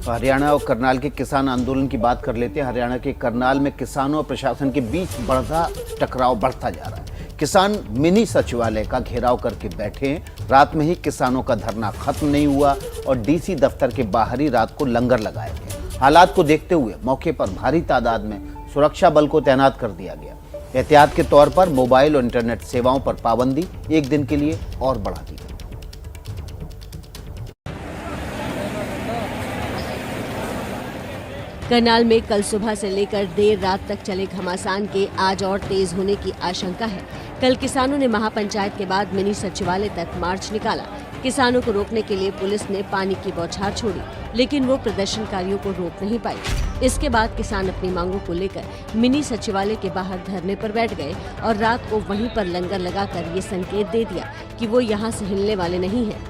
हरियाणा और करनाल के किसान आंदोलन की बात कर लेते हैं। हरियाणा के करनाल में किसानों और प्रशासन के बीच टकराव बढ़ता जा रहा है। किसान मिनी सचिवालय का घेराव करके बैठे हैं। रात में ही किसानों का धरना खत्म नहीं हुआ और डीसी दफ्तर के बाहर ही रात को लंगर लगाए गए। हालात को देखते हुए मौके पर भारी तादाद में सुरक्षा बल को तैनात कर दिया गया। एहतियात के तौर पर मोबाइल और इंटरनेट सेवाओं पर पाबंदी एक दिन के लिए और बढ़ा दी गई। करनाल में कल सुबह से लेकर देर रात तक चले घमासान के आज और तेज होने की आशंका है। कल किसानों ने महापंचायत के बाद मिनी सचिवालय तक मार्च निकाला। किसानों को रोकने के लिए पुलिस ने पानी की बौछार छोड़ी, लेकिन वो प्रदर्शनकारियों को रोक नहीं पाई। इसके बाद किसान अपनी मांगों को लेकर मिनी सचिवालय के बाहर धरने पर बैठ गए और रात को वहीं पर लंगर लगाकर ये संकेत दे दिया कि वो यहाँ से हिलने वाले नहीं हैं।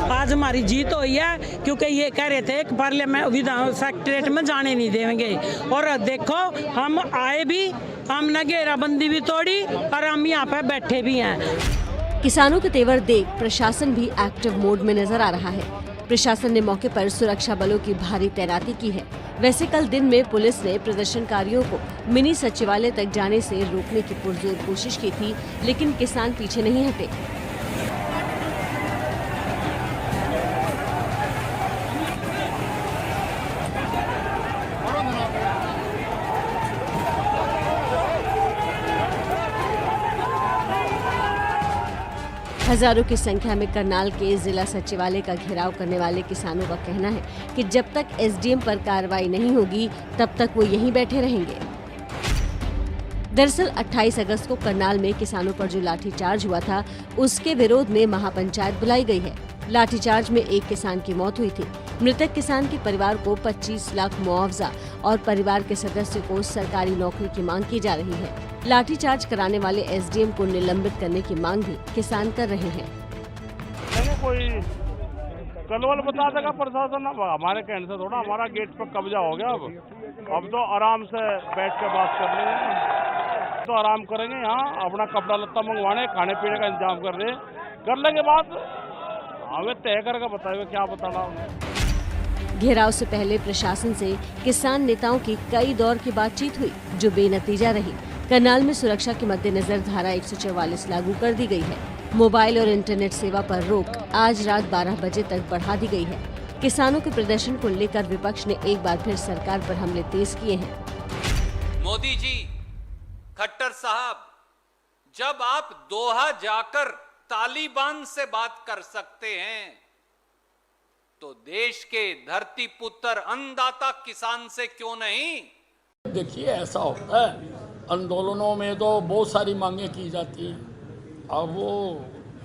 आज हमारी जीत हुई है, क्योंकि ये कह रहे थे कि पार्लियामेंट विधान सेक्रेटरीट में जाने नहीं देंगे। और देखो हम आए भी, हमने घेराबंदी भी तोड़ी और हम यहाँ पे बैठे भी हैं। किसानों के तेवर देख प्रशासन भी एक्टिव मोड में नजर आ रहा है। प्रशासन ने मौके पर सुरक्षा बलों की भारी तैनाती की है। वैसे कल दिन में पुलिस ने प्रदर्शनकारियों को मिनी सचिवालय तक जाने से रोकने की पुरजोर कोशिश की थी, लेकिन किसान पीछे नहीं हटे। हजारों की संख्या में करनाल के जिला सचिवालय का घेराव करने वाले किसानों का कहना है कि जब तक एसडीएम पर कार्रवाई नहीं होगी तब तक वो यहीं बैठे रहेंगे। दरअसल 28 अगस्त को करनाल में किसानों पर जो लाठीचार्ज हुआ था, उसके विरोध में महापंचायत बुलाई गई है। लाठीचार्ज में एक किसान की मौत हुई थी। मृतक किसान के परिवार को 25 लाख मुआवजा और परिवार के सदस्य को सरकारी नौकरी की मांग की जा रही है। लाठीचार्ज कराने वाले एसडीएम को निलंबित करने की मांग भी किसान कर रहे हैं। कोई कलवल बता देगा प्रशासन, हमारे कहने से थोड़ा हमारा गेट पर कब्जा हो गया। अब तो आराम से बैठ के बात कर लेंगे, तो आराम करेंगे। यहाँ अपना कपड़ा लत्ता मंगवाने, खाने पीने का इंतजाम कर लेंगे। बात हमें तय करके बताएगा क्या बताना। घेराव से पहले प्रशासन से किसान नेताओं की कई दौर की बातचीत हुई, जो बेनतीजा रही। करनाल में सुरक्षा के मद्देनजर धारा 144 लागू कर दी गई है। मोबाइल और इंटरनेट सेवा पर रोक आज रात 12 बजे तक बढ़ा दी गई है। किसानों के प्रदर्शन को लेकर विपक्ष ने एक बार फिर सरकार पर हमले तेज किए हैं। मोदी जी, खट्टर साहब, जब आप दोहा जाकर तालिबान से बात कर सकते हैं, तो देश के धरती पुत्र अन्नदाता किसान से क्यों नहीं? देखिए, ऐसा होता है आंदोलनों में तो बहुत सारी मांगे की जाती हैं। अब वो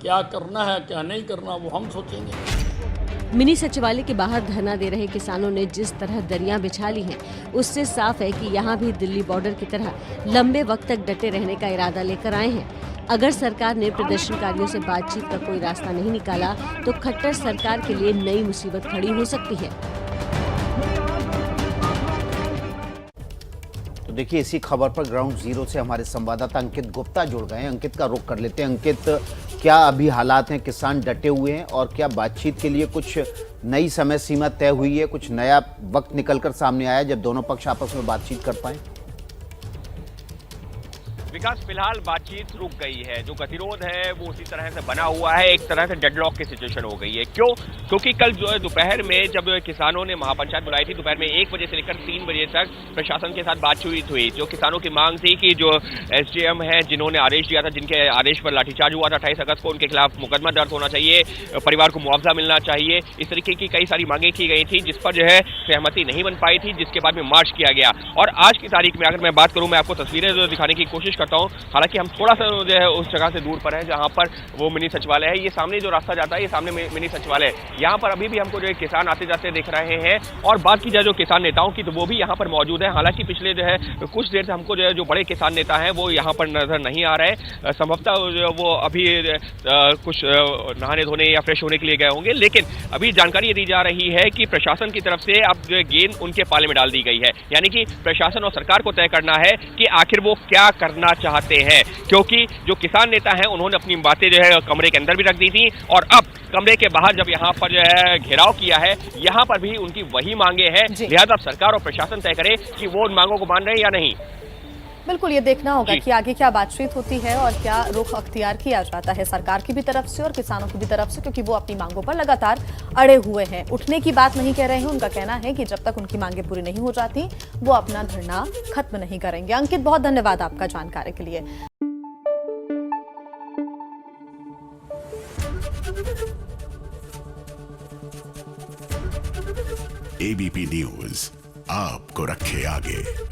क्या करना है क्या नहीं करना वो हम सोचेंगे। मिनी सचिवालय के बाहर धरना दे रहे किसानों ने जिस तरह दरियां बिछा ली हैं, उससे साफ है कि यहाँ भी दिल्ली बॉर्डर की तरह लंबे वक्त तक डटे रहने का इरादा लेकर आए हैं। अगर सरकार ने प्रदर्शनकारियों से बातचीत का कोई रास्ता नहीं निकाला तो खट्टर सरकार के लिए नई मुसीबत खड़ी हो सकती है। तो देखिए, इसी खबर पर ग्राउंड जीरो से हमारे संवाददाता अंकित गुप्ता जुड़ गए हैं। अंकित का रुख कर लेते हैं। अंकित, क्या अभी हालात हैं? किसान डटे हुए हैं और क्या बातचीत के लिए कुछ नई समय सीमा तय हुई है? कुछ नया वक्त निकलकर सामने आया जब दोनों पक्ष आपस में बातचीत कर पाए? विकास, फिलहाल बातचीत रुक गई है। जो गतिरोध है वो उसी तरह से बना हुआ है। एक तरह से डेडलॉक की सिचुएशन हो गई है। क्यों? क्योंकि कल जो है दोपहर में जब किसानों ने महापंचायत बुलाई थी, दोपहर में 1 बजे से लेकर 3 बजे तक प्रशासन के साथ बातचीत हुई। जो किसानों की मांग थी कि जो एसडीएम है, जिन्होंने आदेश दिया था, जिनके आदेश पर लाठीचार्ज हुआ था 28 अगस्त को, उनके खिलाफ मुकदमा दर्ज होना चाहिए, परिवार को मुआवजा मिलना चाहिए। इस तरीके की कई सारी मांगे की गई थी, जिस पर जो है सहमति नहीं बन पाई थी, जिसके बाद में मार्च किया गया। और आज की तारीख में अगर मैं बात करूं, मैं आपको तस्वीरें जो दिखाने की कोशिश करता हूं। हालांकि हम थोड़ा सा जो है उस जगह से दूर पर है जहां पर वो मिनी सचिवालय है। ये सामने जो रास्ता जाता है, ये सामने मिनी सचिवालय। यहाँ पर अभी भी हमको जो है किसान आते जाते दिख रहे हैं। और बात की जाए जो किसान नेताओं की, तो वो भी यहाँ पर मौजूद है। हालांकि पिछले जो है कुछ देर से हमको जो है जो बड़े किसान नेता हैं वो यहाँ पर नजर नहीं आ रहे। संभवतः वो अभी कुछ नहाने धोने या फ्रेश होने के लिए गए होंगे। लेकिन अभी जानकारी ये दी जा रही है कि प्रशासन की तरफ से अब जो है गेंद उनके पाले में डाल दी गई है। यानी कि प्रशासन और सरकार को तय करना है कि आखिर वो क्या करना करना चाहते हैं, क्योंकि जो किसान नेता हैं उन्होंने अपनी बातें जो है कमरे के अंदर भी रख दी थी और अब कमरे के बाहर जब यहाँ पर जो है घेराव किया है, यहाँ पर भी उनकी वही मांगे हैं। लिहाजा अब सरकार और प्रशासन तय करे कि वो उन मांगों को मान रहे हैं या नहीं। बिल्कुल, ये देखना होगा कि आगे क्या बातचीत होती है और क्या रुख अख्तियार किया जाता है सरकार की भी तरफ से और किसानों की भी तरफ से, क्योंकि वो अपनी मांगों पर लगातार अड़े हुए हैं। उठने की बात नहीं कह रहे हैं। उनका कहना है कि जब तक उनकी मांगे पूरी नहीं हो जाती वो अपना धरना खत्म नहीं करेंगे। अंकित, बहुत धन्यवाद आपका जानकारी के लिए। एबीपी न्यूज आपको रखे आगे।